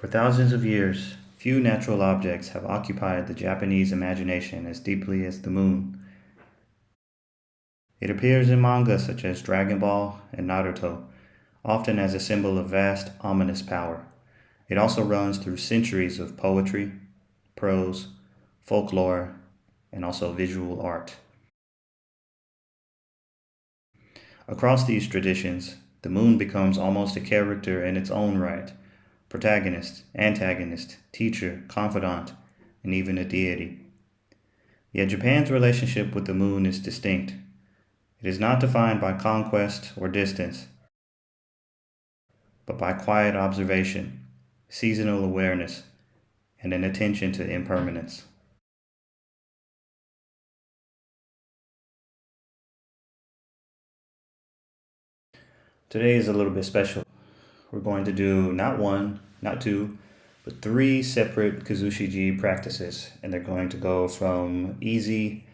For thousands of years, few natural objects have occupied the Japanese imagination as deeply as the moon. It appears in manga such as Dragon Ball and Naruto, often as a symbol of vast, ominous power. It also runs through centuries of poetry, prose, folklore, and also visual art. Across these traditions, the moon becomes almost a character in its own right, protagonist, antagonist, teacher, confidant, and even a deity. Yet Japan's relationship with the moon is distinct. It is not defined by conquest or distance, but by quiet observation, seasonal awareness, and an attention to impermanence. Today is a little bit special. We're going to do not one, not two, but three separate Kuzushiji practices, and they're going to go from easy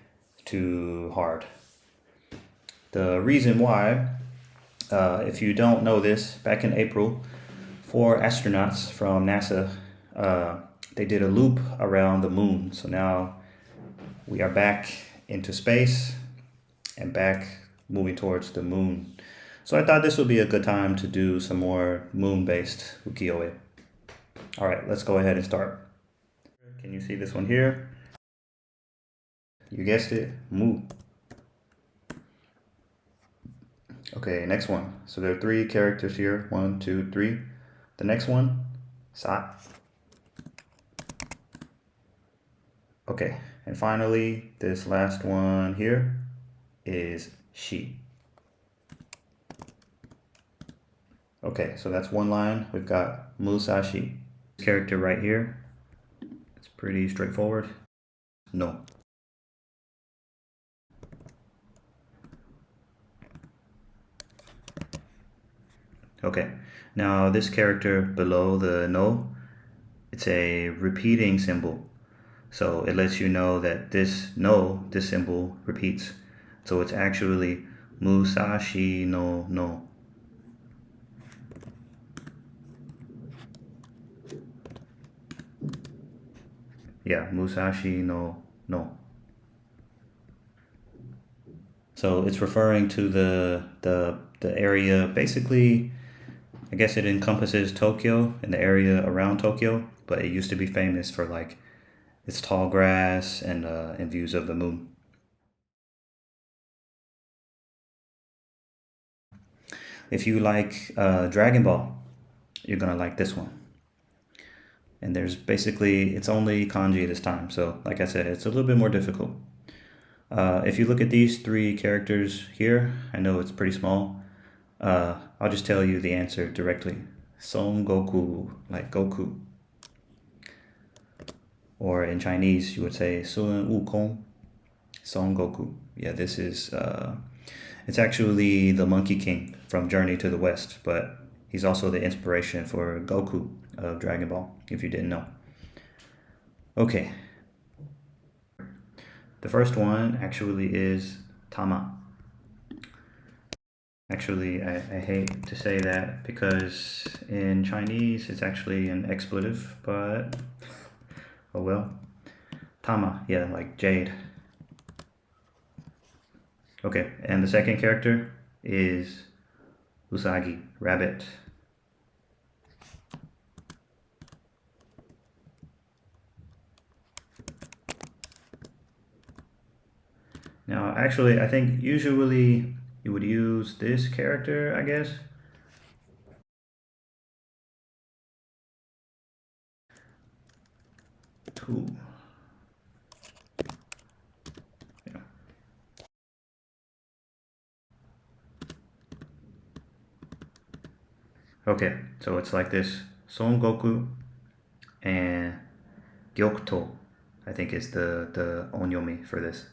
to hard. The reason why, if you don't know this, back in April, 4 astronauts from NASA, they did a loop around the moon. So now we are back into space and back moving towards the moon. So I thought this would be a good time to do some more moon-based ukiyo-e. All right, let's go ahead and start. Can you see this one here? You guessed it, mu. Okay, next one. So there are 3 characters here. 1, 2, 3. The next one, sa. Okay, and finally, this last one here is shi. Okay, so that's one line. We've got Musashi. This character right here, it's pretty straightforward. No. Okay, now this character below the no, it's a repeating symbol. So it lets you know that this no, this symbol repeats. So it's actually Musashino no. Yeah, Musashino no. So it's referring to the area. Basically, I guess it encompasses Tokyo and the area around Tokyo, but it used to be famous for like its tall grass and views of the moon. If you like Dragon Ball, you're gonna like this one. And there's basically, it's only kanji this time. So like I said, it's a little bit more difficult. If you look at these 3 characters here, I know it's pretty small. I'll just tell you the answer directly. Son Goku, like Goku. Or in Chinese, you would say Sun Wukong, Son Goku. Yeah, this is, it's actually the Monkey King from Journey to the West, but he's also the inspiration for Goku of Dragon Ball, if you didn't know. Okay. The first one actually is Tama. Actually, I hate to say that because in Chinese it's actually an expletive, but oh well. Tama, yeah, like jade. Okay, and the second character is Usagi, rabbit. Now, actually, I think usually you would use this character, I guess. Two. Yeah. Okay, so it's like this. Son Goku and Gyokto, I think is the onyomi for this.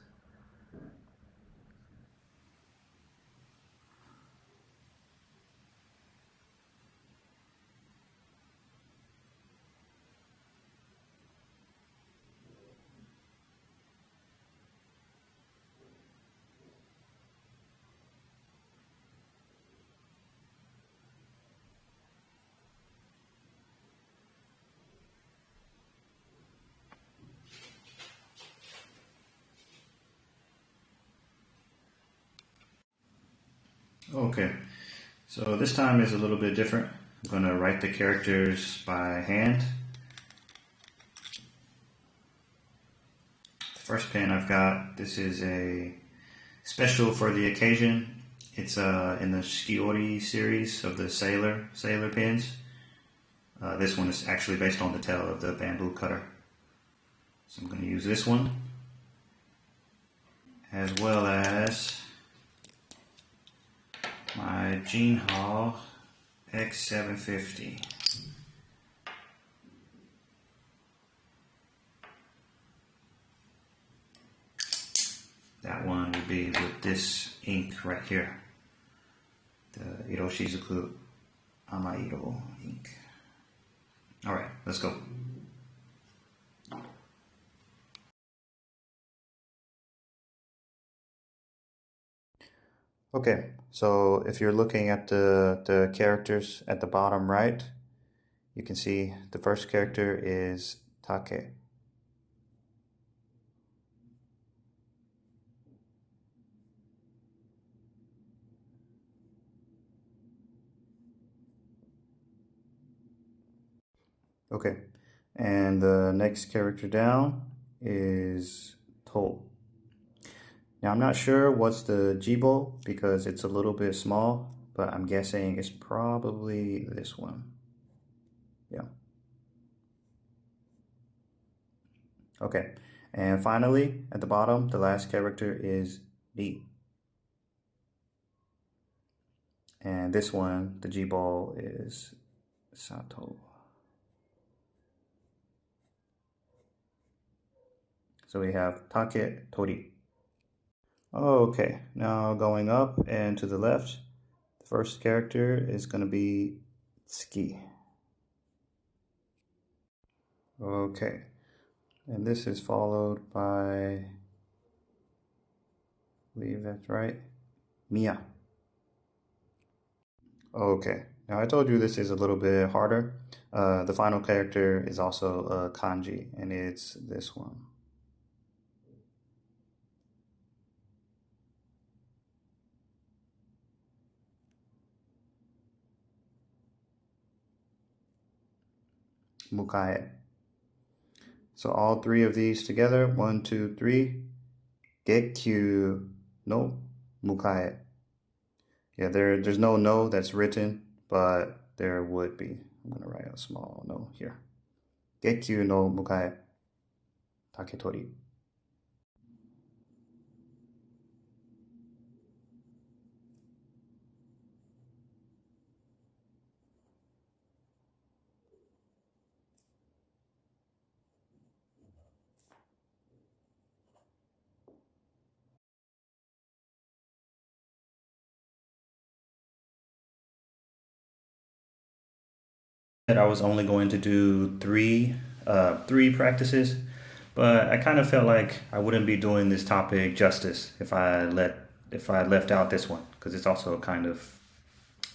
Okay, so this time is a little bit different. I'm going to write the characters by hand. The first pen I've got, this is a special for the occasion. It's in the Shiori series of the sailor pens. This one is actually based on the tail of the bamboo cutter. So I'm going to use this one, as well as my Jinhao X750. That one would be with this ink right here, the Iroshizuku Amairo ink. Alright, let's go. Okay, so if you're looking at the characters at the bottom right, you can see the first character is Take. Okay, and the next character down is To. Now I'm not sure what's the jibo because it's a little bit small, but I'm guessing it's probably this one. Yeah. Okay, and finally at the bottom, the last character is Ri. And this one, the jibo is Sato. So we have Take, Tori. Okay, now going up and to the left, the first character is going to be Tsuki. Okay, and this is followed by, I believe that's right, Mia. Okay, now I told you this is a little bit harder. The final character is also a kanji, and it's this one. Mukae. So all three of these together, 1, 2, 3, Gekkyu no Mukae. Yeah, there's no no that's written, but there would be. I'm gonna write a small no here. Gekkyu no Mukae Taketori. I was only going to do three practices, but I kind of felt like I wouldn't be doing this topic justice if I left out this one because it's also kind of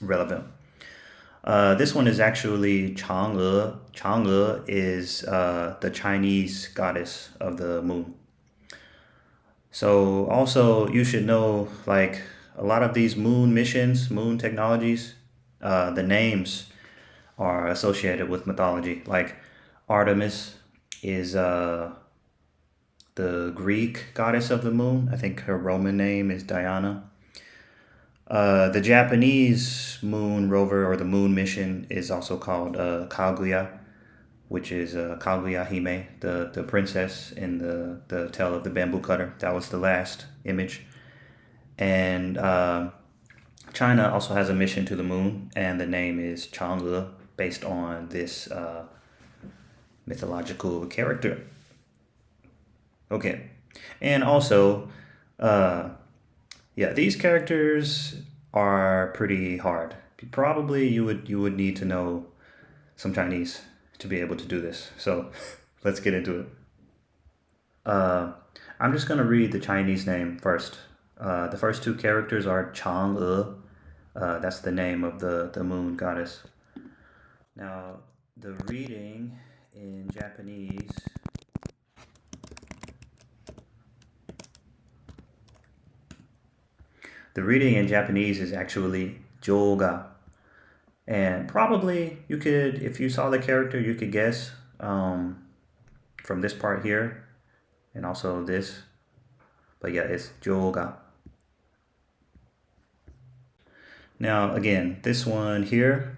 relevant. This one is actually Chang'e. Chang'e is the Chinese goddess of the moon. So also you should know like a lot of these moon missions, moon technologies, the names are associated with mythology. Like Artemis is the Greek goddess of the moon. I think her Roman name is Diana. The Japanese moon rover or the moon mission is also called Kaguya, which is Kaguya Hime, the princess in the tale of the bamboo cutter. That was the last image. And China also has a mission to the moon, and the name is Chang'e, based on this mythological character. Okay, and also, yeah, these characters are pretty hard. Probably you would need to know some Chinese to be able to do this. So let's get into it. Uh, I'm just gonna read the Chinese name first. The first two characters are Chang'e. That's the name of the moon goddess. Now, the reading in Japanese The reading in Japanese is actually joga. And probably you could, if you saw the character, you could guess from this part here and also this. But yeah, it's joga. Now, again, this one here,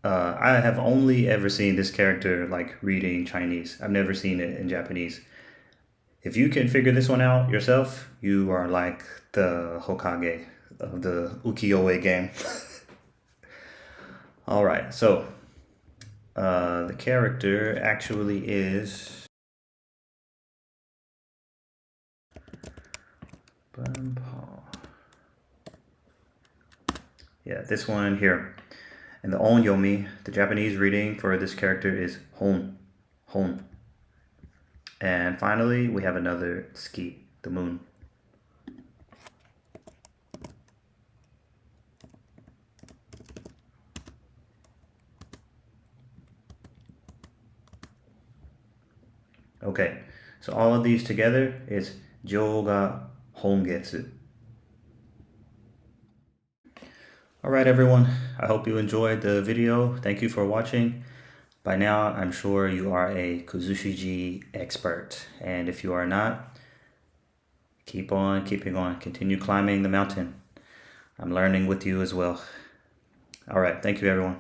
I have only ever seen this character like reading Chinese. I've never seen it in Japanese. If you can figure this one out yourself, you are like the Hokage of the ukiyo-e game. All right, so the character actually is yeah, this one here. And the onyomi, the Japanese reading for this character is hon, hon. And finally, we have another tsuki, the moon. Okay, so all of these together is Joga Hongetsu. Alright everyone, I hope you enjoyed the video. Thank you for watching. By now, I'm sure you are a Kuzushiji expert. And if you are not, keep on keeping on. Continue climbing the mountain. I'm learning with you as well. Alright, thank you everyone.